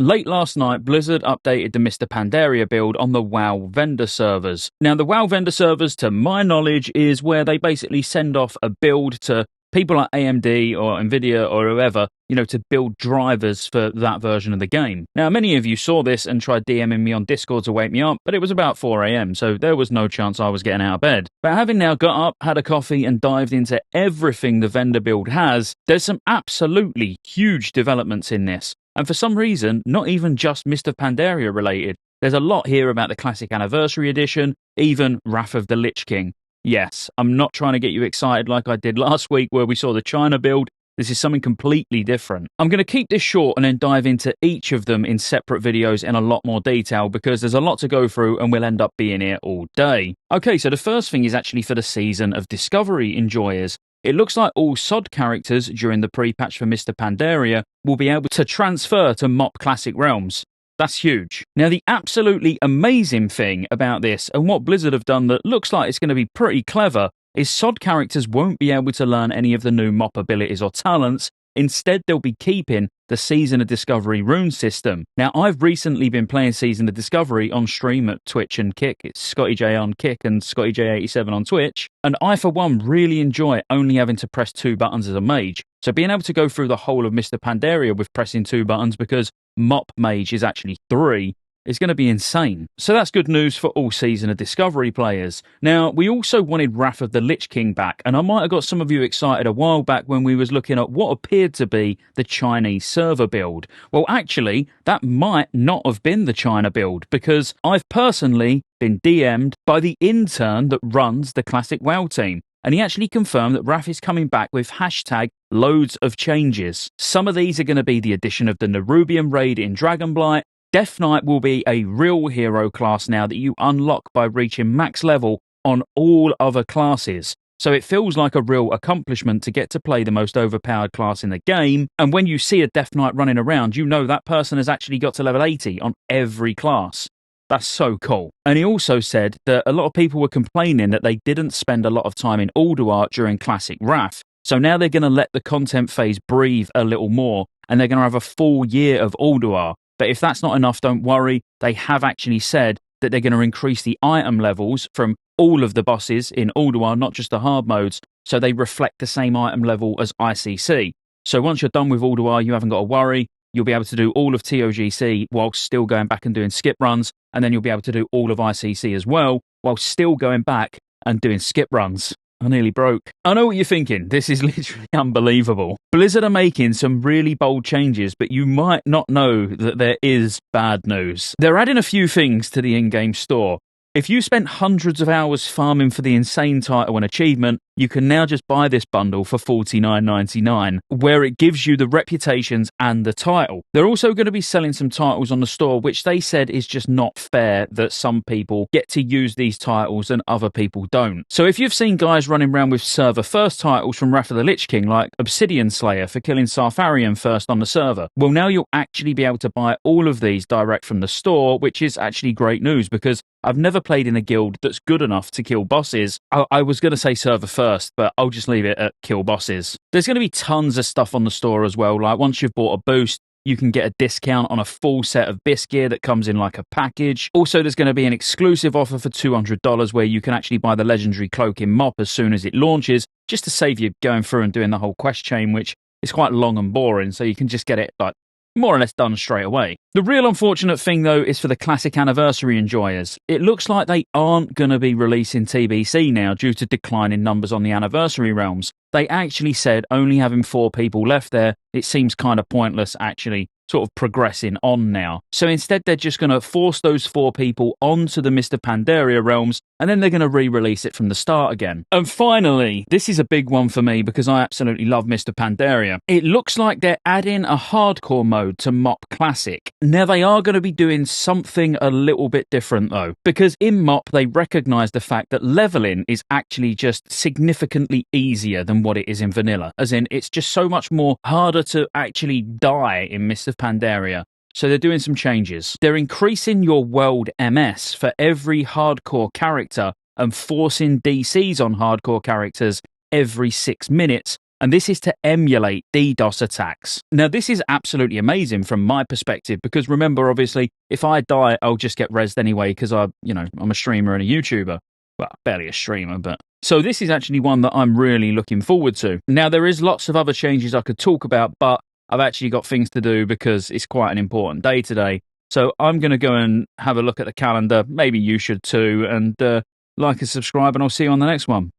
Late last night, Blizzard updated the Mr. Pandaria build on the WoW vendor servers. Now, the WoW vendor servers, to my knowledge, is where they basically send off a build to people like AMD or Nvidia or whoever, to build drivers for that version of the game. Now, many of you saw this and tried DMing me on Discord to wake me up, but it was about 4 a.m, so there was no chance I was getting out of bed. But having now got up, had a coffee, and dived into everything the vendor build has, there's some absolutely huge developments in this. And for some reason, not even just Mr. Pandaria related. There's a lot here about the Classic Anniversary Edition, even Wrath of the Lich King. Yes, I'm not trying to get you excited like I did last week where we saw the China build. This is something completely different. I'm going to keep this short and then dive into each of them in separate videos in a lot more detail because there's a lot to go through and we'll end up being here all day. Okay, so the first thing is actually for the Season of Discovery enjoyers. It looks like all SOD characters during the pre-patch for Mr. Pandaria will be able to transfer to MOP Classic realms. That's huge. Now, the absolutely amazing thing about this, and what Blizzard have done that looks like it's going to be pretty clever, is SOD characters won't be able to learn any of the new MOP abilities or talents. Instead, they'll be keeping the Season of Discovery rune system. Now, I've recently been playing Season of Discovery on stream at Twitch and Kick. It's Scottejaye on Kick and Scottejaye87 on Twitch. And I, for one, really enjoy only having to press 2 buttons as a mage. So being able to go through the whole of Mr. Pandaria with pressing 2 buttons because MOP mage is actually 3 is going to be insane. So that's good news for all Season of Discovery players. Now, we also wanted Wrath of the Lich King back, and I might have got some of you excited a while back when we was looking at what appeared to be the Chinese server build. Well, actually, that might not have been the China build, because I've personally been DM'd by the intern that runs the Classic WoW team. And he actually confirmed that Wrath is coming back with hashtag loads of changes. Some of these are going to be the addition of the Nerubian raid in Dragonblight. Death Knight will be a real hero class now that you unlock by reaching max level on all other classes. So it feels like a real accomplishment to get to play the most overpowered class in the game. And when you see a Death Knight running around, you know that person has actually got to level 80 on every class. That's so cool. And he also said that a lot of people were complaining that they didn't spend a lot of time in Ulduar during Classic Wrath. So now they're going to let the content phase breathe a little more, and they're going to have a full year of Ulduar. But if that's not enough, don't worry. They have actually said that they're going to increase the item levels from all of the bosses in Ulduar, not just the hard modes, so they reflect the same item level as ICC. So once you're done with Ulduar, you haven't got to worry. You'll be able to do all of TOGC whilst still going back and doing skip runs, and then you'll be able to do all of ICC as well, while still going back and doing skip runs. I nearly broke. I know what you're thinking. This is literally unbelievable. Blizzard are making some really bold changes, but you might not know that there is bad news. They're adding a few things to the in-game store. If you spent hundreds of hours farming for the insane title and achievement, you can now just buy this bundle for $49.99, where it gives you the reputations and the title. They're also going to be selling some titles on the store, which they said is just not fair that some people get to use these titles and other people don't. So if you've seen guys running around with server first titles from Wrath of the Lich King, like Obsidian Slayer for killing Sartharion first on the server, well, now you'll actually be able to buy all of these direct from the store, which is actually great news because I've never played in a guild that's good enough to kill bosses. I was going to say server first, but I'll just leave it at kill bosses. There's going to be tons of stuff on the store as well. Like once you've bought a boost, you can get a discount on a full set of BIS gear that comes in like a package. Also, there's going to be an exclusive offer for $200 where you can actually buy the legendary cloak in MOP as soon as it launches, just to save you going through and doing the whole quest chain, which is quite long and boring, so you can just get it like more or less done straight away. The real unfortunate thing, though, is for the Classic Anniversary enjoyers. It looks like they aren't going to be releasing TBC now due to declining numbers on the Anniversary realms. They actually said only having 4 people left there, it seems kind of pointless actually sort of progressing on now. So instead, they're just going to force those 4 people onto the Mr. Pandaria realms, and then they're going to re-release it from the start again. And finally, this is a big one for me because I absolutely love Mr. Pandaria. It looks like they're adding a hardcore mode to MOP Classic. Now, they are going to be doing something a little bit different, though, because in MOP, they recognise the fact that leveling is actually just significantly easier than what it is in vanilla. As in, it's just so much more harder to actually die in Mr. Pandaria. So they're doing some changes. They're increasing your world MS for every hardcore character and forcing DCs on hardcore characters every 6 minutes and this is to emulate DDoS attacks. Now, this is absolutely amazing from my perspective, because remember, obviously, if I die, I'll just get rezzed anyway, because I'm a streamer and a YouTuber. Well, barely a streamer, but... So this is actually one that I'm really looking forward to. Now, there is lots of other changes I could talk about, but I've actually got things to do because it's quite an important day today. So I'm going to go and have a look at the calendar. Maybe you should too. And like and subscribe, and I'll see you on the next one.